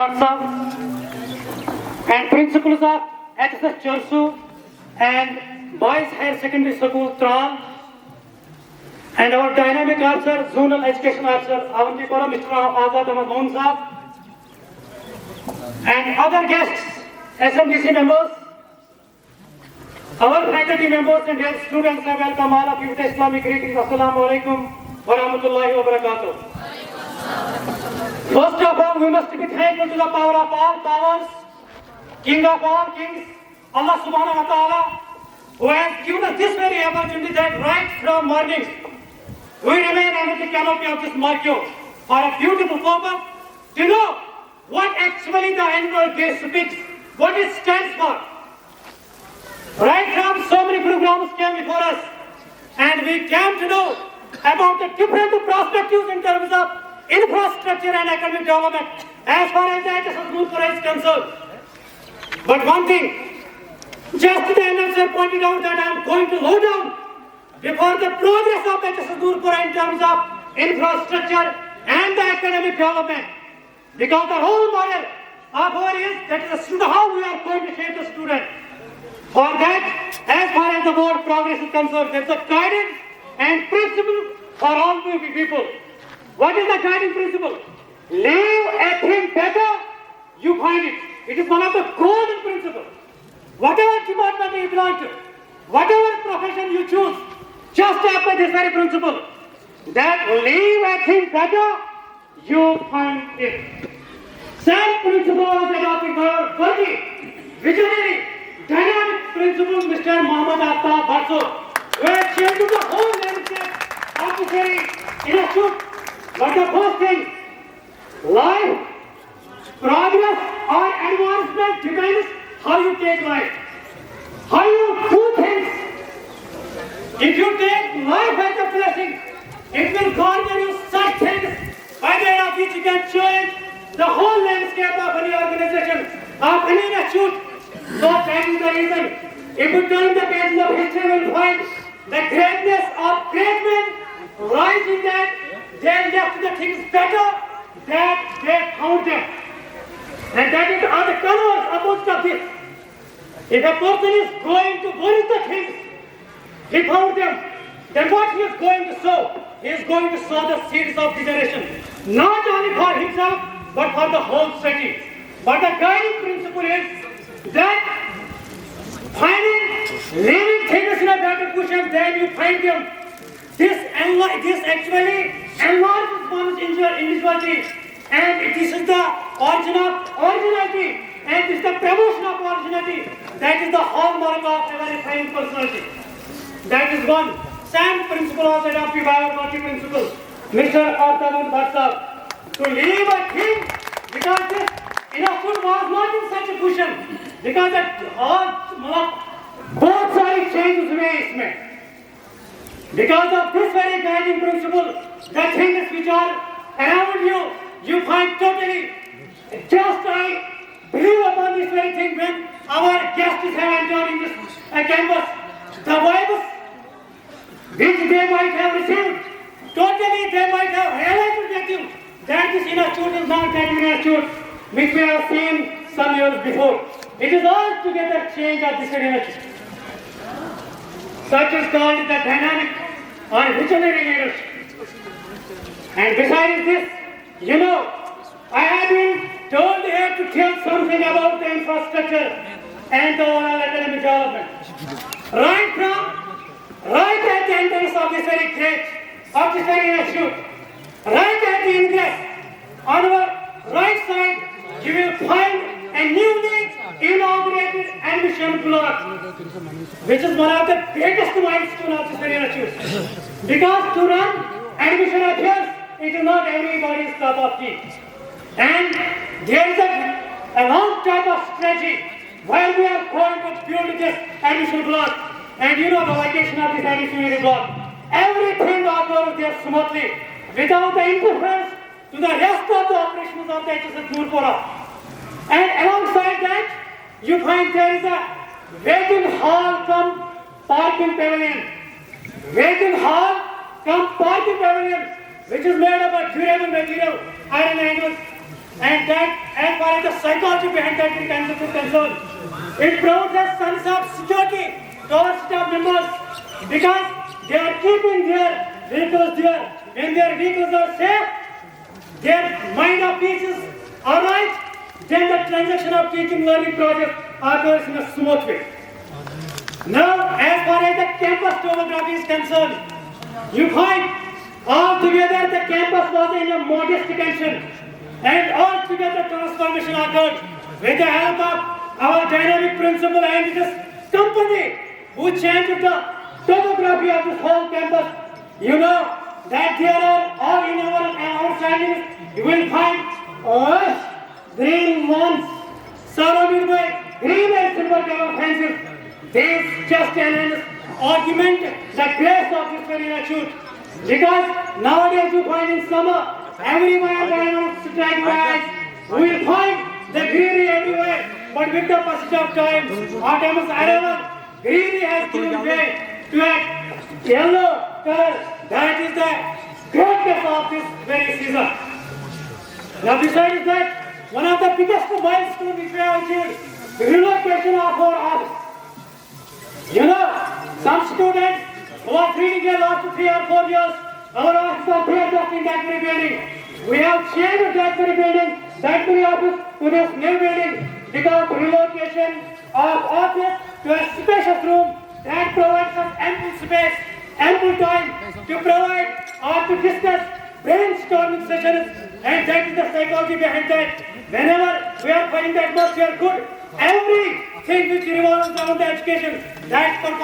and principals of HSS Chersu and Boys Higher Secondary School Tral, and our dynamic officer, Zonal Education Officer, Avantipura, Mr. Azad Ahmad Mohan Saab, and other guests, SMDC members, our faculty members and dear students, I welcome all of you with Islamic greetings. Assalamu alaikum wa rahmatullahi wa barakatuh. First of all, we must be thankful to the power of all powers, King of all kings, Allah subhanahu wa ta'ala, who has given us this very opportunity that right from morning, we remain under the canopy of this marquee for a beautiful purpose to know what actually the annual day speaks, what it stands for. Right from so many programs came before us, and we came to know about the different perspectives in terms of infrastructure and academic development as far as the HSS Noorpora is concerned. But one thing, just the announcer pointed out that I am going to low down before the progress of HSS Noorpora in terms of infrastructure and the academic development. Because the whole model of our is that is the student, how we are going to shape the student. For that, as far as the board progress is concerned, there is a guidance and principle for all people. What is the guiding principle? Leave a thing better, you find it. It is one of the golden principles. Whatever department you belong to, whatever profession you choose, just apply this very principle. That leave a thing better, you find it. Same principle was adopted by our worthy, visionary, dynamic principle, Mr. Muhammad Aftab Bhatso, who has changed the whole landscape of this very institute. But the first thing, life, progress or advancement depends how you take life, how you do things. If you take life as a blessing, it will garner you such things by the end of which you can change the whole landscape of any organization, of any institute. So that is the reason. If you turn the pages of history, you will find the greatness of great men rise in that they left the things better than they found them. And that is are the colors opposite of this. If a person is going to bury the things, he found them, then what he is going to sow? He is going to sow the seeds of degeneration. Not only for himself, but for the whole society. But the guiding principle is that finding living things in a better position, then you find them. This actually enlarges one's individuality, and this is the origin of originality, and this is the promotion of originality. That is the hallmark of a very fine personality. That is one. Same principle was adopted by our multi-principal, Mr. Irfan Sir, to leave a thing because this institute was not in such a position, because both sides changed ways. Because of this very guiding principle, the things which are around you, you find totally. Just I believe upon this very thing when our guests have entered in this campus, the vibes which they might have received, totally they might have realized that this institute is not that institute which we have seen some years before. It is altogether change of this institute. Such is called the dynamic or visionary leadership. And besides this, I have been told here to tell something about the infrastructure and the overall academic development. Right at the entrance of this very gate, of this very institute, right at the ingress, on our right side, you will find a newly inaugurated admission block, which is one of the greatest milestones of this very institute. Because to run admission affairs, it is not everybody's cup of tea. And there is a long type of strategy while we are going to build this admission block. And the location of this admission block, everything occurs there smoothly without the interference to the rest of the operations of the HSS Noorpora. And alongside that, you find there is a waiting hall cum parking pavilion. Waiting hall cum parking pavilion, which is made of a durable material, iron angles, and that as far as the psychology behind that is concerned, it provides a sense of security to our staff members because they are keeping their vehicles there. When their vehicles are safe, their mind of peace is alright, then the transaction of teaching learning project occurs in a smooth way. Now, as far as the campus topography is concerned, you find altogether the campus was in a modest condition and altogether transformation occurred with the help of our dynamic principal and this company who changed the topography of this whole campus. You know that there are all in our surroundings, you will find green lawns surrounded by green and silver covered fences. This just an argument the grace of this very nature. Because nowadays you find in summer, everywhere there is striking eyes. We will find the greenery everywhere. But with the passage of time, autumn's arrival, greenery has given way to a yellow color. That is the greatness of this very season. Now besides that, one of the biggest milestones which we have achieved, the relocation of our office. You know, some students who are reading here last 3 or 4 years, our office are here just in that very building. We have changed that very building, that very office to this new building because relocation of office to a spacious room that provides us ample space, ample time to provide or to discuss brainstorming sessions, and that is the psychology behind that. Whenever we are finding the atmosphere good, everything which revolves around the education, that's for